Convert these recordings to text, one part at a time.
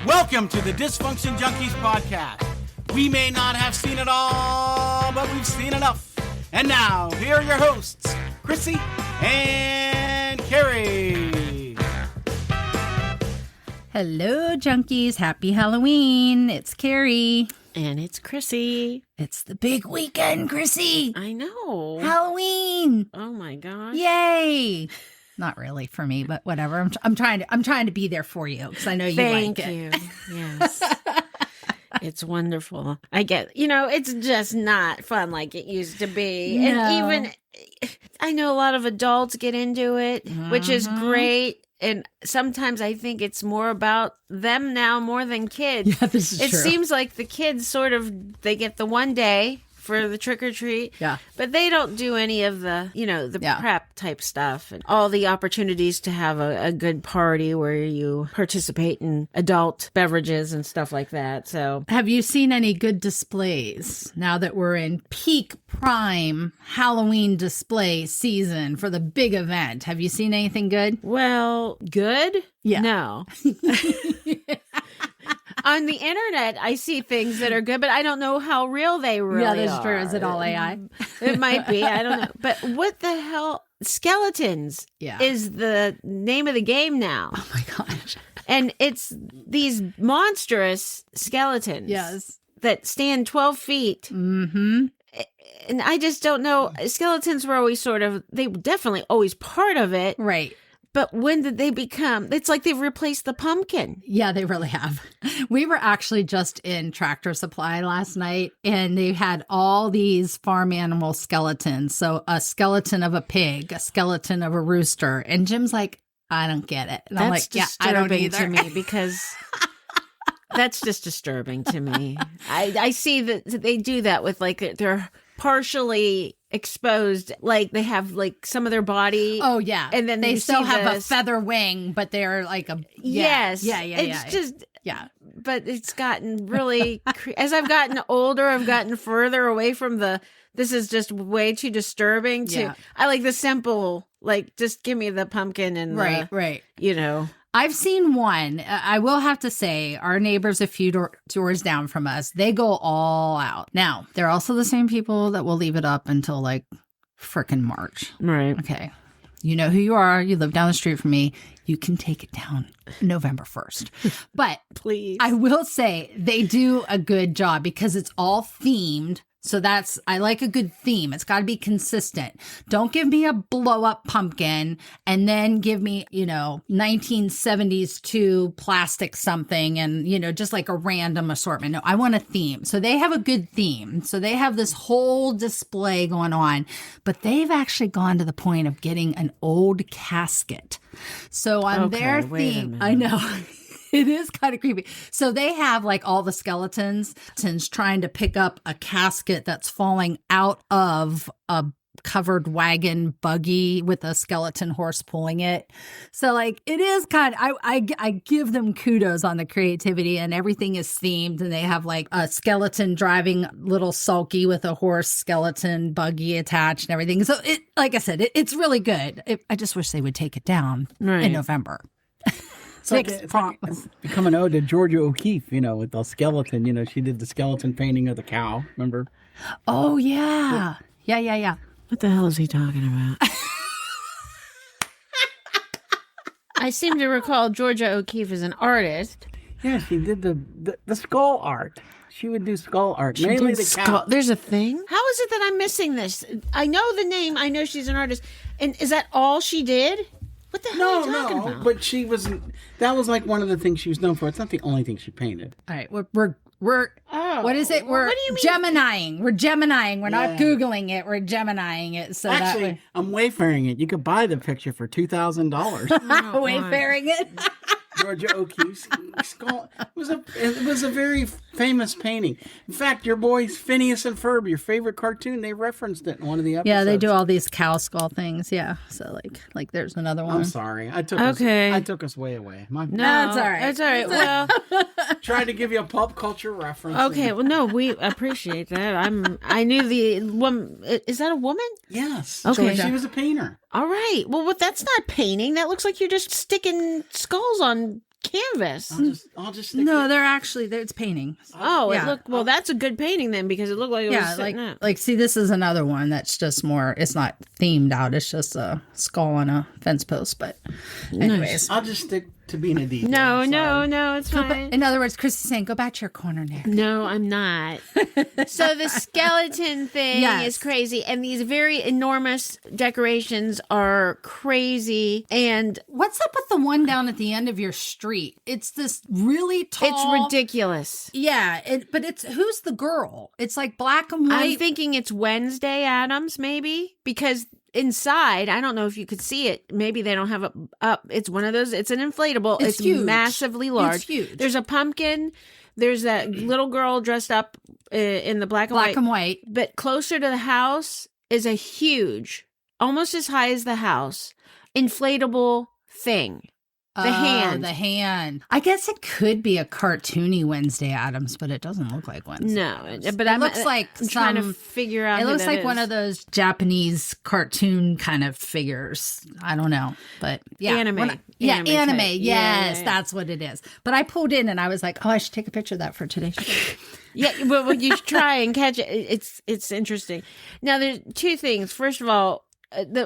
Welcome to the Dysfunction Junkies podcast. We may not have seen it all, but we've seen enough. And now, here are your hosts, Chrissy and Carrie. Hello, junkies. Happy Halloween. It's Carrie. And it's Chrissy. It's the big weekend, Chrissy. I know. Halloween. Oh my gosh. Yay. Not really for me, but whatever. I'm trying to be there for you because I know you Thank like you. it. Yes. It's wonderful. I get, it's just not fun like it used to be. No. And even, I know a lot of adults get into it, which is great. And sometimes I think it's more about them now more than kids. Yeah, this is It true. seems like the kids they get the one day for the trick or treat. Yeah. But they don't do any of the, prep type stuff and all the opportunities to have a good party where you participate in adult beverages and stuff like that. So Have you seen any good displays now that we're in peak prime Halloween display season for the big event? Have you seen anything good? well, good? Yeah. No. On the internet, I see things that are good, but I don't know how real they really are. Yeah, that's true. Is it all AI? It might be. I don't know. But what the hell? Skeletons is the name of the game now. Oh my gosh. And it's these monstrous skeletons. Yes. That stand 12 feet. Mm-hmm. And I just don't know. Skeletons were always they were definitely always part of it. Right. But when did they become? It's like they've replaced the pumpkin. Yeah, they really have. We were actually just in Tractor Supply last night, and they had all these farm animal skeletons. So a skeleton of a pig, a skeleton of a rooster. And Jim's like, I don't get it. And I'm like, yeah, I don't disturbing either. to me because that's just disturbing to me. I see that they do that with they're partially exposed, like they have like some of their body. Oh yeah, and then they you still see have a feather wing, but they're like a yes, yeah. It's just yeah. But it's gotten really as I've gotten older, I've gotten further away from this is just way too disturbing. I like the simple, like just give me the pumpkin and right. I've seen one. I will have to say, our neighbors a few doors down from us, they go all out. Now, they're also the same people that will leave it up until like frickin' March. Right. Okay. You know who you are. You live down the street from me. You can take it down November 1st. But please, I will say they do a good job because it's all themed. So I like a good theme. It's got to be consistent. Don't give me a blow up pumpkin and then give me, 1970s to plastic something and, just like a random assortment. No, I want a theme. So they have a good theme. So they have this whole display going on, but they've actually gone to the point of getting an old casket. So on their theme, I know. It is kind of creepy. So they have like all the skeletons trying to pick up a casket that's falling out of a covered wagon buggy with a skeleton horse pulling it. So like it is kind of, I give them kudos on the creativity, and everything is themed, and they have like a skeleton driving little sulky with a horse skeleton buggy attached and everything. So it, like I said, it's really good. I just wish they would take it down in November. It's like become an ode to Georgia O'Keeffe, with the skeleton. She did the skeleton painting of the cow, remember? Oh, yeah. Yeah. What the hell is he talking about? I seem to recall Georgia O'Keeffe as an artist. Yeah, she did the skull art. She would do skull art, mainly the cow. There's a thing? How is it that I'm missing this? I know the name. I know she's an artist. And is that all she did? What the hell are you talking about? But she wasn't. That was like one of the things she was known for. It's not the only thing she painted. All right, we're what is it? We're what do you mean? Geminiing. We're Geminiing. We're not Googling it. We're Geminiing it. So actually, I'm wayfaring it. You could buy the picture for $2,000. Wayfaring it. Georgia O'Keeffe's skull. It was a very famous painting. In fact, your boys Phineas and Ferb, your favorite cartoon, they referenced it in one of the episodes. Yeah, they do all these cow skull things. Yeah, so like there's another one. I'm sorry, I took us way away. No, it's all right. It's all right. Well, tried to give you a pop culture reference. Okay, well, no, we appreciate that. I knew the woman. Is that a woman? Yes. Okay, she was a painter. All right. Well, that's not painting. That looks like you're just sticking skulls on canvas. I'll just stick No, it's painting. Oh, Yeah. it looked well. That's a good painting then, because it looked like it was sitting up. like see, this is another one that's just more. It's not themed out. It's just a skull on a fence post. But anyways, I'll just stick to being a DJ. No, it's fine. in other words, Chris is saying, go back to your corner, Nick. No, I'm not. So the skeleton thing Yes. is crazy, and these very enormous decorations are crazy, and What's up with the one down at the end of your street? It's this really tall. it's ridiculous. Yeah, but it's who's the girl? It's like black and white. I'm thinking it's Wednesday Addams, maybe, because inside, I don't know if you could see it. Maybe they don't have it up. It's one of those. It's an inflatable. It's huge. Massively large. It's huge. There's a pumpkin. There's that little girl dressed up in the black and black white. and white. But closer to the house is a huge, almost as high as the house, inflatable thing. The hand. The hand. I guess it could be a cartoony Wednesday Addams, but it doesn't look like Wednesday. No, but it looks like I'm trying to figure out. It who looks that like is. one of those Japanese cartoon kind of figures. I don't know, but yeah, Anime. Anime. Anime type. Yes, Yeah. That's what it is. But I pulled in and I was like, oh, I should take a picture of that for today's show. Yeah, but when you try and catch it, it's interesting. Now, there's two things. First of all,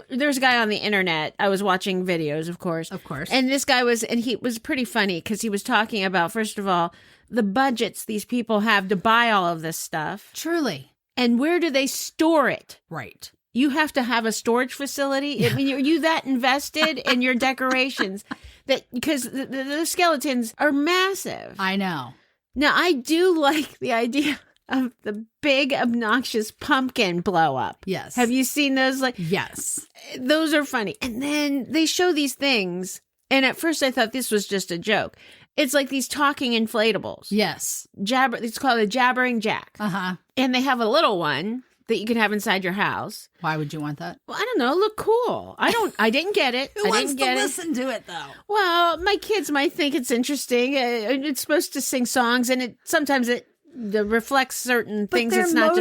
there's a guy on the internet. I was watching videos, of course. And this guy he was pretty funny because he was talking about, first of all, the budgets these people have to buy all of this stuff. Truly. And where do they store it? Right. You have to have a storage facility. I mean, are you that invested in your decorations because the skeletons are massive? I know. Now, I do like the idea of the big, obnoxious pumpkin blow up. Yes. Have you seen those? Yes. Those are funny. And then they show these things. And at first I thought this was just a joke. It's like these talking inflatables. Yes. It's called a jabbering jack. Uh-huh. And they have a little one that you can have inside your house. Why would you want that? Well, I don't know. Look cool. I didn't get it. Who wants to it. listen to it, though? Well, my kids might think it's interesting. It's supposed to sing songs, and sometimes it reflects certain things. It's not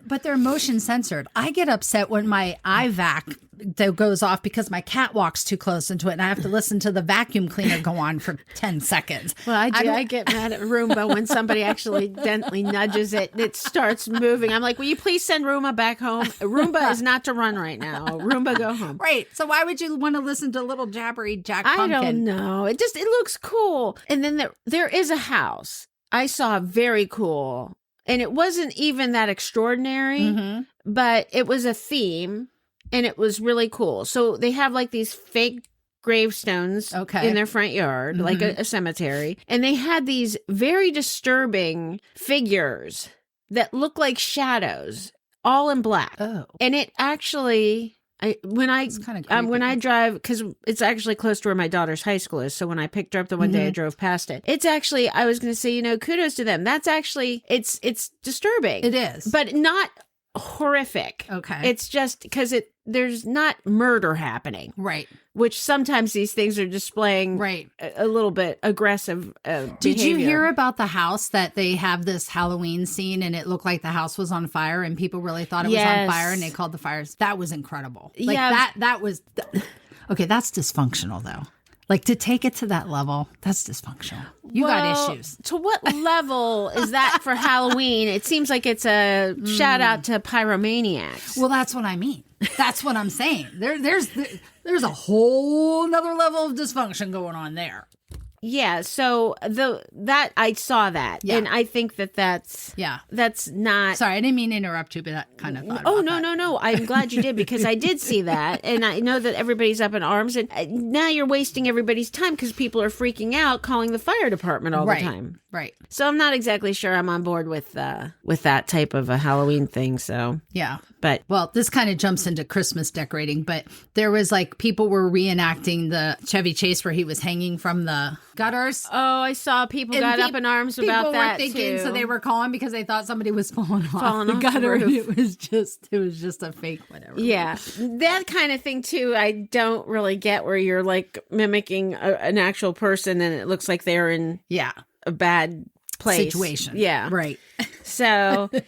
but they're motion censored. I get upset when my iVac that goes off because my cat walks too close into it and I have to listen to the vacuum cleaner go on for 10 seconds. Well, I get mad at Roomba when somebody actually gently nudges it and it starts moving. I'm like, will you please send Roomba back home? Roomba is not to run right now. Roomba, go home. Right. So why would you want to listen to little jabbery Jack Pumpkin? I don't know. It looks cool. And then there is a house I saw very cool. And it wasn't even that extraordinary, but it was a theme. And it was really cool. So they have like these fake gravestones in their front yard, like a cemetery. And they had these very disturbing figures that look like shadows, all in black. Oh. And it actually, when I drive, because it's actually close to where my daughter's high school is. So when I picked her up the one day I drove past it, it's actually, I was going to say, kudos to them. That's actually, it's disturbing. It is. But not horrific. Okay. It's just because there's not murder happening. Right. Which sometimes these things are displaying a little bit aggressive behavior. Did you hear about the house that they have this Halloween scene and it looked like the house was on fire and people really thought it was on fire and they called the fires? That was incredible. Like that was okay, that's dysfunctional though. Like to take it to that level, that's dysfunctional. You got issues. To what level is that for Halloween? It seems like it's a shout out to pyromaniacs. Well, that's what I mean. That's what I'm saying. There's a whole nother level of dysfunction going on there. Yeah, so that I saw that, and I think that's not. Sorry, I didn't mean to interrupt you, but I kind of thought. Oh no! I'm glad you did because I did see that, and I know that everybody's up in arms, and now you're wasting everybody's time because people are freaking out, calling the fire department all the time. Right. So I'm not exactly sure I'm on board with that type of a Halloween thing. So yeah. But well, this kind of jumps into Christmas decorating, but there was like people were reenacting the Chevy Chase where he was hanging from the gutters. Oh, I saw people got up in arms about that too. So they were calling because they thought somebody was falling off the gutter. And it was just a fake whatever. Yeah, that kind of thing too. I don't really get where you're like mimicking an actual person and it looks like they're in a bad place situation. Yeah, right. So the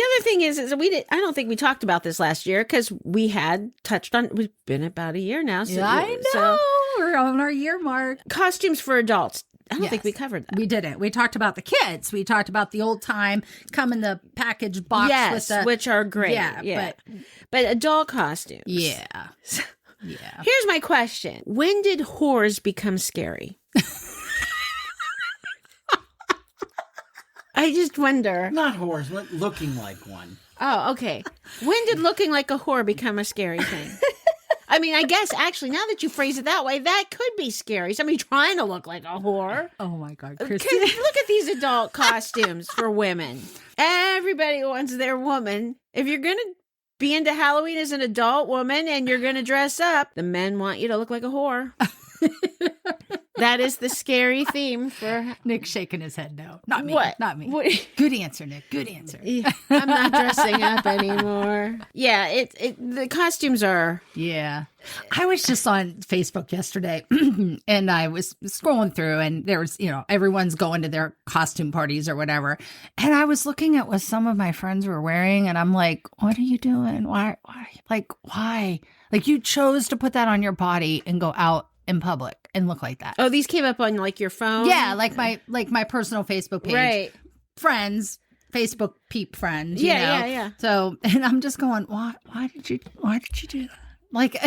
other thing is I don't think we talked about this last year because we had touched on. We've been about a year now. So, I know. We're on our year mark. Costumes for adults. I don't think we covered that. We didn't. We talked about the kids. We talked about the old time come in the package box with the, which are great. Yeah. But adult costumes. Yeah. Yeah. Here's my question. When did whores become scary? I just wonder. Not whores, looking like one. Oh, okay. When did looking like a whore become a scary thing? I mean, I guess actually, now that you phrase it that way, that could be scary. Somebody trying to look like a whore. Oh my God, Christy. Look at these adult costumes for women. Everybody wants their woman. If you're going to be into Halloween as an adult woman and you're going to dress up, the men want you to look like a whore. That is the scary theme for Nick's shaking his head no. Not me. What? Not me. What? Good answer, Nick. Good answer. I'm not dressing up anymore. Yeah, the costumes are. Yeah. I was just on Facebook yesterday and I was scrolling through and there was, everyone's going to their costume parties or whatever. And I was looking at what some of my friends were wearing and I'm like, what are you doing? Why? Why? Like you chose to put that on your body and go out in public and look like that. Oh, these came up on like your phone? Yeah, like my personal Facebook page. Right. Friends, Facebook peep friends. Yeah. So, and I'm just going, why did you do that? Like,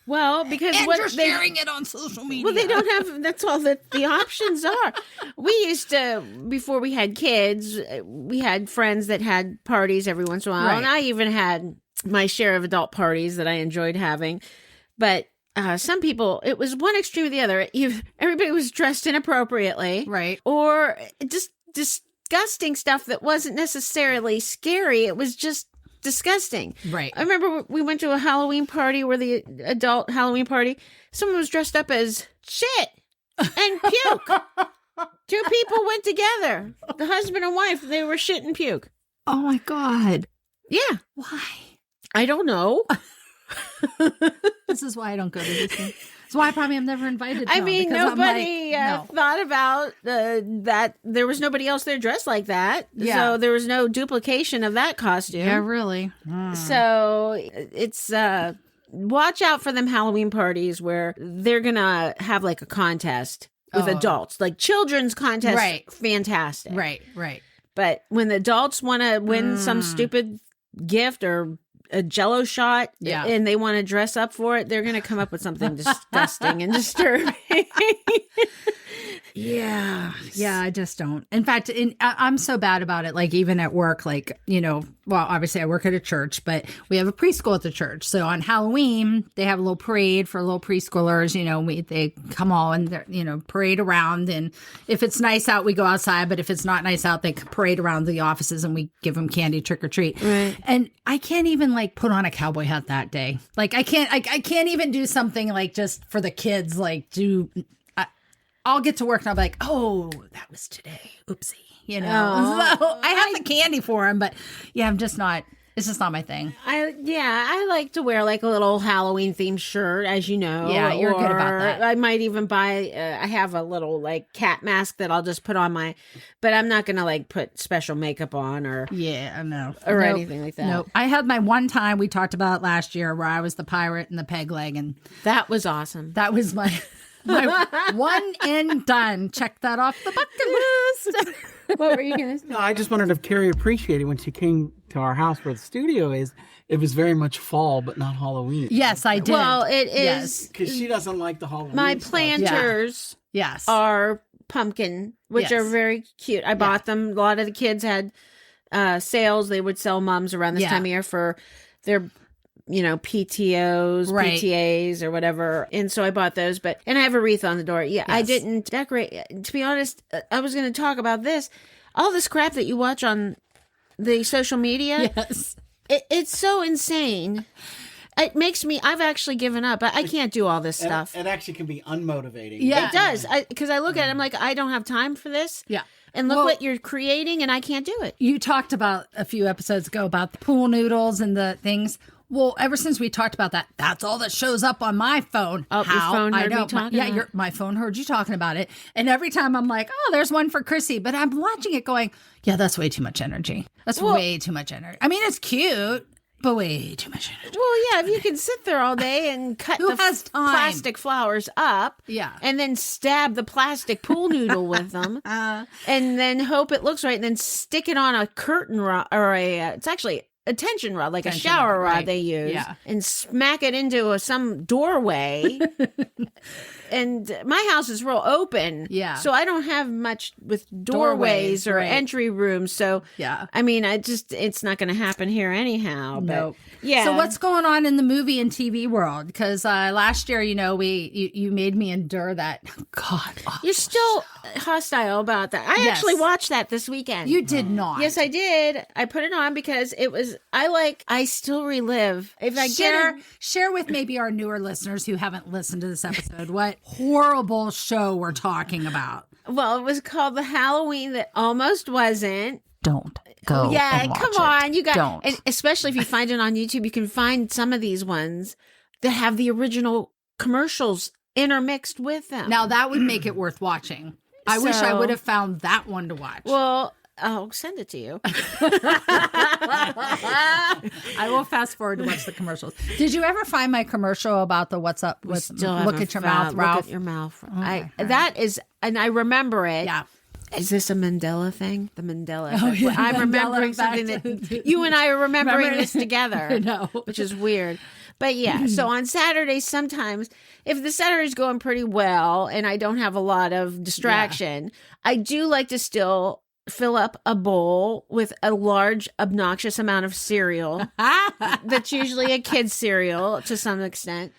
well, because and you're sharing it on social media. Well, they don't have. That's all that the options are. We used to, before we had kids, we had friends that had parties every once in a while, Right. and I even had my share of adult parties that I enjoyed having, but. Some people, it was one extreme or the other. Everybody was dressed inappropriately. Right. Or just disgusting stuff that wasn't necessarily scary. It was just disgusting. Right. I remember we went to a Halloween party where the adult Halloween party, someone was dressed up as shit and puke. Two people went together. The husband and wife, they were shit and puke. Oh my God. Yeah. Why? I don't know. This is why I don't go to these things. It's why I probably am never invited. I mean, because I'm nobody like, no. thought about that there was nobody else there dressed like that. Yeah. So there was no duplication of that costume. Yeah, really. So it's watch out for them Halloween parties where they're gonna have like a contest with adults, like children's contest. Right. Fantastic. Right. But when the adults want to win some stupid gift or a Jello shot, Yeah. and they want to dress up for it, they're going to come up with something disgusting and disturbing. Yeah, I just don't. In fact, I'm so bad about it. Like even at work, like, well, obviously I work at a church, but we have a preschool at the church. So on Halloween, they have a little parade for little preschoolers. They come all and parade around. And if it's nice out, we go outside. But if it's not nice out, they parade around the offices and we give them candy, trick or treat. Right. And I can't even like put on a cowboy hat that day. Like I can't even do something like just for the kids, like I'll get to work and I'll be like, oh, that was today. Oopsie. So I have the candy for him, but yeah, it's just not my thing. I like to wear like a little Halloween themed shirt, as you know. Yeah, you're good about that. I might even buy, I have a little like cat mask that I'll just put on but I'm not going to like put special makeup on or anything like that. No, I had my one time we talked about last year where I was the pirate and the peg leg, and that was awesome. that was my one and done. Check that off the bucket list. What were you going to say? No, I just wondered if Carrie appreciated when she came to our house where the studio is. It was very much fall, but not Halloween. Yes, I did. Well, it Yes. is. Because she doesn't like the Halloween My stuff. planters Yes. are pumpkin, which Yes. are very cute. I bought them. A lot of the kids had sales. They would sell mums around this Yeah. time of year for their PTOs, Right. PTAs or whatever. And so I bought those, and I have a wreath on the door. Yeah, I Yes. didn't decorate. To be honest, I was going to talk about this. All this crap that you watch on the social media, Yes. it's so insane. It makes me, I've actually given up. I can't do all this stuff. It actually can be unmotivating. Yeah. It does. Because I look at it, I'm like, I don't have time for this. Yeah. And look Well- what you're creating, and I can't do it. You talked about a few episodes ago about the pool noodles and the things. Well, ever since we talked about that, that's all that shows up on my phone. Oh, your phone heard me talking about it? My phone heard you talking about it. And every time I'm like, oh, there's one for Chrissy. But I'm watching it going, yeah, that's way too much energy. That's way too much energy. I mean, it's cute. way too much energy. Well, yeah, if you can sit there all day and cut Who the has time? plastic flowers up, Yeah. and then stab the plastic pool noodle with them, and then hope it looks right, and then stick it on a curtain rod or it's actually a tension rod, like a Tension shower rod, rod right. they use, Yeah. and smack it into some doorway. And my house is real open, Yeah. so I don't have much with doorways or right. entry rooms. So Yeah. I mean, it's not going to happen here anyhow. But Nope. yeah. So what's going on in the movie and TV world? Because last year, you made me endure that. God, You're still hostile about that. I Yes. actually watched that this weekend. you did not. Yes, I did. I put it on because it was. I still relive. If I Share with maybe our newer listeners who haven't listened to this episode what horrible show we're talking about. well, it was called The Halloween That Almost Wasn't. Don't go. Yeah, and watch come it. on, you got. Don't. And especially if you find it on YouTube, you can find some of these ones that have the original commercials intermixed with them. Now that would make it worth watching. I wish I So- would have found that one to watch. well, I'll send it to you. I will fast forward to watch the commercials. Did you ever find my commercial about the "What's up" with Still look haven't at your found- mouth, Ralph? Look at your mouth. Okay, That is, and I remember it. Yeah. Is this a Mandela thing? The Mandela Oh, effect. yeah, I'm Mandela remembering effect. something that you and I are remembering Remember- this together. I know. Which is weird. But yeah, so on Saturdays, sometimes if the Saturday's going pretty well and I don't have a lot of distraction, I do like to still fill up a bowl with a large, obnoxious amount of cereal. That's usually a kid's cereal to some extent.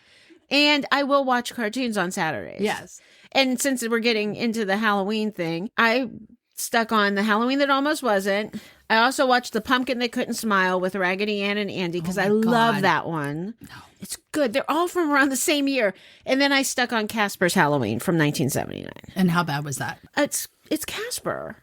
And I will watch cartoons on Saturdays. Yes. And since we're getting into the Halloween thing, I stuck on The Halloween That Almost Wasn't. I also watched The Pumpkin That Couldn't Smile with Raggedy Ann and Andy because I love God. that one. It's good. They're all from around the same year. And then I stuck on Casper's Halloween from 1979. And how bad was that? It's Casper.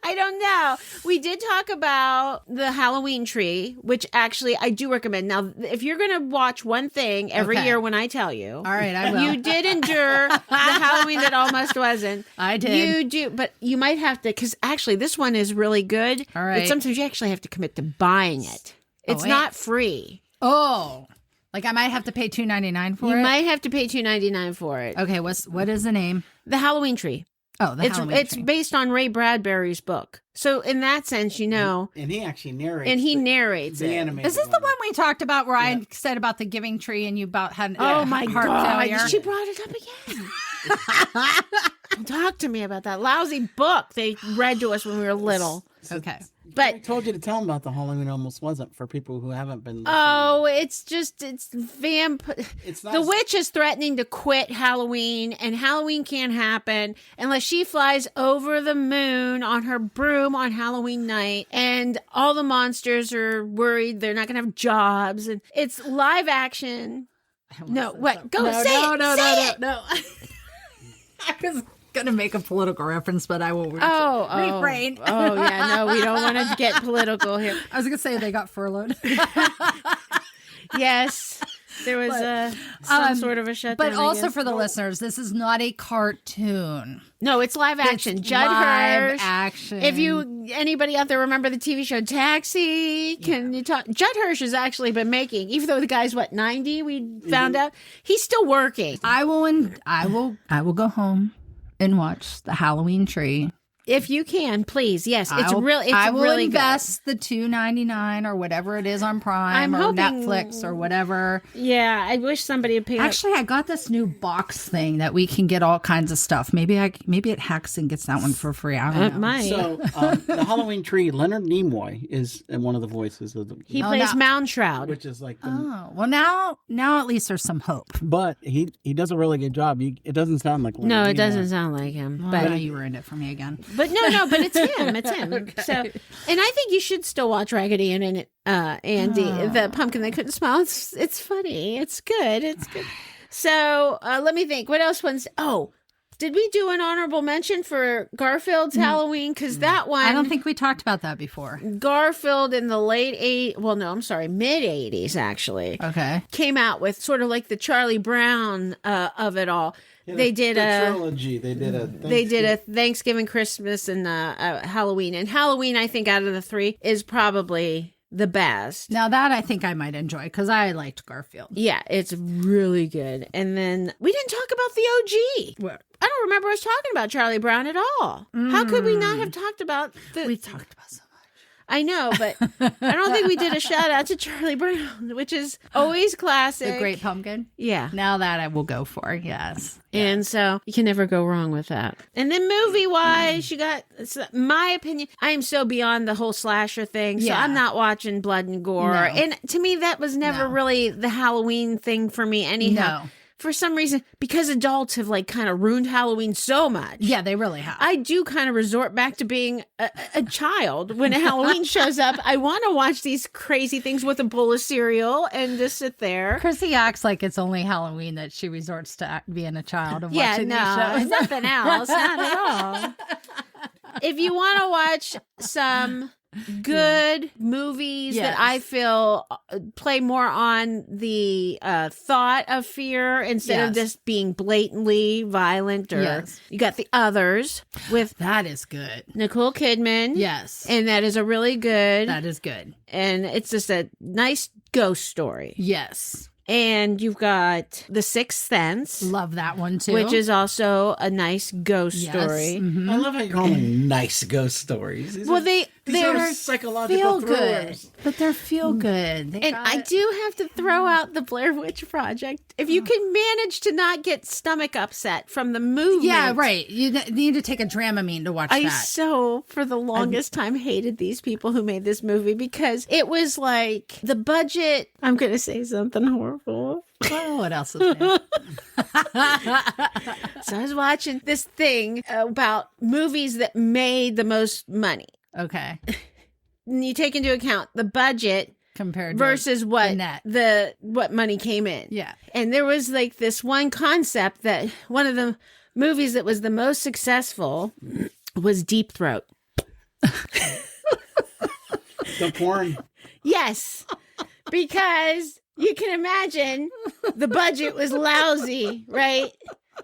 I don't know. We did talk about the Halloween tree, which actually I do recommend. Now, if you're going to watch one thing every Okay. year when I tell you. All right, I will. You did endure the Halloween That Almost Wasn't. I did. You do, but you might have to, because actually this one is really good. All right. But sometimes you actually have to commit to buying it. It's wait. not free. Oh, like I might have to pay $2.99 for You it. might have to pay $2.99 for it. Okay, what is the name? The Halloween tree. Oh, the Halloween It's tree. based on Ray Bradbury's book. So in that sense, you know, And he actually narrates. and he narrates the it. animated Is this the one we talked about where I said about the giving tree and you about had Oh my heart God. failure? She brought it up again. Talk to me about that lousy book they read to us when we were little. Okay. I But told you to tell him about the Halloween Almost Wasn't for people who haven't been listening. oh, it's It's not the witch is threatening to quit Halloween, and Halloween can't happen unless she flies over the moon on her broom on Halloween night, and all the monsters are worried they're not going to have jobs, and it's live action. No, what? Go say it. Say it. no. I was gonna make a political reference, but I will refrain. Oh, yeah. No, we don't want to get political here. I was gonna say they got furloughed. Yes. There was some sort of a shutdown. But I also guess. for the listeners, this is not a cartoon. No, it's live action. It's Judd live Hirsch. action. If anybody out there remember the TV show Taxi, can you talk? Judd Hirsch has actually been making, even though the guy's 90, we found out he's still working. I will go home and watch the Halloween tree. If you can, please. Yes, it's I'll- really. It's I will really invest the $2.99 or whatever it is on Prime I'm or hoping- Netflix or whatever. good. Yeah, I wish somebody would pay. Actually, I got this new box thing that we can get all kinds of stuff. Maybe it hacks and gets that one for free. I don't It know. might. So the Halloween tree, Leonard Nimoy is one of the voices of the. He Oh, plays no. Moundshroud. which is like the, Oh well, now at least there's some hope. but he does a really good job. It doesn't sound like Leonard No, it Nimoy. doesn't sound like him. But But you ruined it for me again. But no, but it's him. It's him. So, and I think you should still watch Raggedy Ann and Andy, the pumpkin that couldn't smile. It's funny. It's good. It's good. So let me think. What else was? Oh, did we do an honorable mention for Garfield's Halloween? Because that one, I don't think we talked about that before. Garfield in the mid 80s actually Okay. came out with sort of like the Charlie Brown of it all. They did the a trilogy. They did a. They did a Thanksgiving, Christmas, and Halloween. And Halloween, I think, out of the three, is probably the best. Now that I think I might enjoy because I liked Garfield. Yeah, it's really good. And then we didn't talk about the OG. What? I don't remember us talking about Charlie Brown at all. How could we not have talked about the... We talked about so much. I know, but I don't think we did a shout out to Charlie Brown, which is always classic. The Great Pumpkin. Yeah. Now that I will go for, yes. And so you can never go wrong with that. And then movie wise, you got, my opinion, I am so beyond the whole slasher thing. So Yeah. I'm not watching blood and gore. No. And to me, that was never No. really the Halloween thing for me anyhow. No. For some reason, because adults have like kind of ruined Halloween so much. Yeah, they really have. I do kind of resort back to being a child when Halloween shows up. I want to watch these crazy things with a bowl of cereal and just sit there. Chrissy acts like it's only Halloween that she resorts to being a child and Yeah, watching no, these shows. nothing else, not at all. If you want to watch some good movies Yes. that I feel play more on the thought of fear instead of Yes. just being blatantly violent, or Yes. you got The Others with That is good. Nicole Kidman. Yes. And that is a really good, That is good. and it's just a nice ghost story. Yes. And you've got The Sixth Sense, Love that one too. which is also a nice ghost Yes. story. Mhm. I love how you call them nice ghost stories. These Well, are- they're are psychological feel good, thrillers. but they're feel good. They and got I it. do have to throw out the Blair Witch Project. If you can manage to not get stomach upset from the movement. Yeah, right. You need to take a Dramamine to watch I that. so, for the longest time, hated these people who made this movie because it was like the budget. I'm going to say something horrible. Well, what else is there? So I was watching this thing about movies that made the most money. Okay. And you take into account the budget Compared versus to what the net. what money came in. Yeah. And there was like this one concept that one of the movies that was the most successful was Deep Throat. The porn. Yes. Because you can imagine the budget was lousy, right?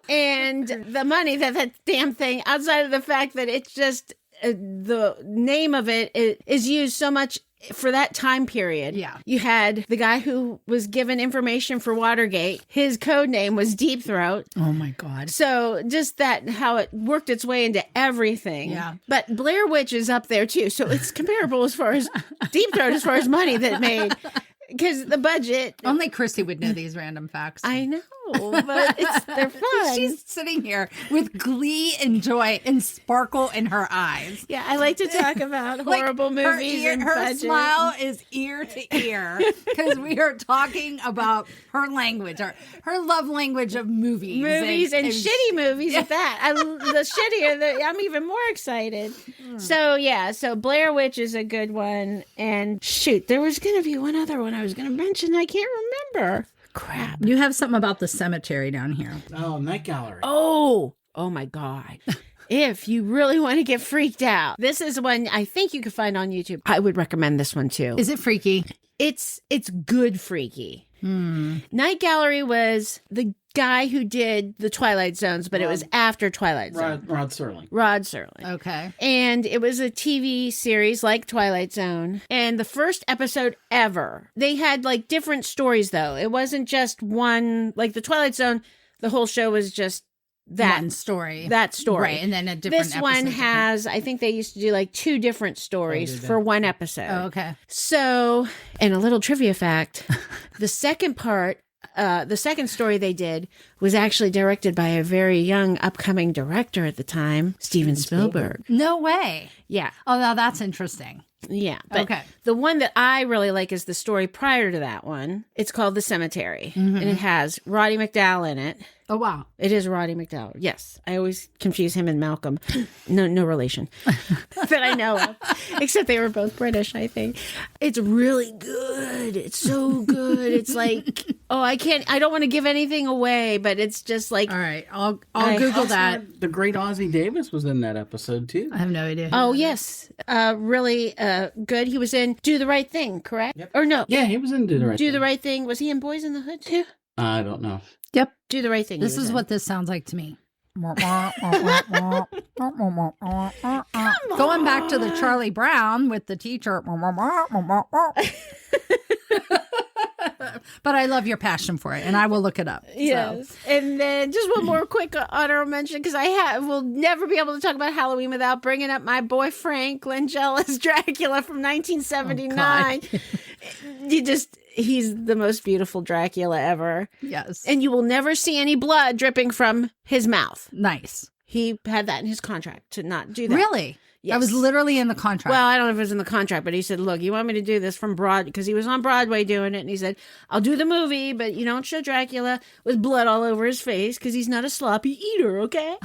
And the money that damn thing, outside of the fact that it's just the name of it is used so much for that time period. Yeah. You had the guy who was given information for Watergate. His code name was Deep Throat. Oh my God. So just that, how it worked its way into everything. Yeah. But Blair Witch is up there too. So it's comparable as far as Deep Throat, as far as money that it made. Because the budget. Only Christy would know these random facts. I know, but they're fun. She's sitting here with glee and joy and sparkle in her eyes. Yeah, I like to talk about horrible Like, movies her and her budget. smile is ear to ear because we are talking about her language, her love language of movies. And shitty movies at that. The shittier, I'm even more excited. So yeah, so Blair Witch is a good one. And shoot, there was going to be one other one I was going to mention. I can't remember. Crap. You have something about the cemetery down here. Oh, Night Gallery. Oh my God. If you really want to get freaked out, this is one I think you can find on YouTube. I would recommend this one too. Is it freaky? It's good freaky. Night Gallery was the guy who did the Twilight Zones, but it was after Twilight Zone. Rod Serling. Rod Serling. Okay. And it was a TV series like Twilight Zone. And the first episode ever, they had like different stories though. It wasn't just one, like the Twilight Zone, the whole show was just that One story. that story. Right. And then a different This one episode. has, I think they used to do like 2 different stories for one episode. Oh, okay. So, and a little trivia fact, the second part, the second story they did was actually directed by a very young upcoming director at the time, Steven Spielberg. No way. Yeah. Oh, now that's interesting. Yeah. But Okay. the one that I really like is the story prior to that one. It's called The Cemetery, and it has Roddy McDowall in it. Oh, wow. It is Roddy McDowall. Yes. I always confuse him and Malcolm. No relation that I know of. Except they were both British, I think. It's really good. It's so good. It's like, I don't want to give anything away, but it's just like, All right. I'll I Google Also, that. The great Ozzie Davis was in that episode too. I have no idea. oh, yes. Really good. He was in Do the Right Thing, correct? Yep. Or no. Yeah, he was in Do the Right Do the Thing. Right Thing. Was he in Boys in the Hood too? I don't know. Yep. Do the right thing. This is Ethan. what this sounds like to me. Going back to the Charlie Brown with the teacher. But I love your passion for it, and I will look it up. Yes. So. And then just one more quick honorable mention, because I will never be able to talk about Halloween without bringing up my boy Frank Langella's Dracula from 1979. He's the most beautiful Dracula ever. Yes. And you will never see any blood dripping from his mouth. Nice. He had that in his contract to not do that. Really? Yes. That was literally in the contract. Well, I don't know if it was in the contract, but he said, look, you want me to do this from Broadway? Because he was on Broadway doing it. And he said, I'll do the movie, but you don't show Dracula with blood all over his face because he's not a sloppy eater, okay?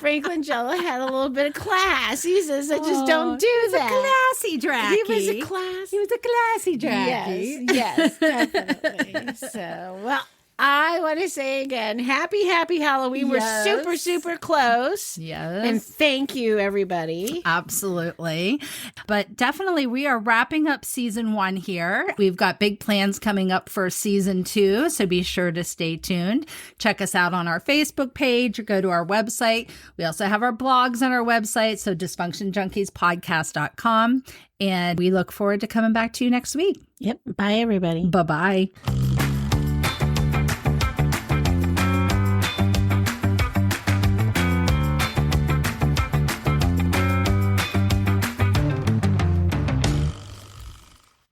Frank Langella had a little bit of class. He says, I just don't do that. Classy Dracky. He was a class. He was a classy Dracky. Yes, definitely. So, well, I want to say again, happy Halloween. Yes. We're super close. Yes. And thank you, everybody. Absolutely. But definitely, we are wrapping up season 1 here. We've got big plans coming up for season 2, so be sure to stay tuned. Check us out on our Facebook page or go to our website. We also have our blogs on our website, so dysfunctionjunkiespodcast.com. And we look forward to coming back to you next week. Yep. Bye, everybody. Bye-bye.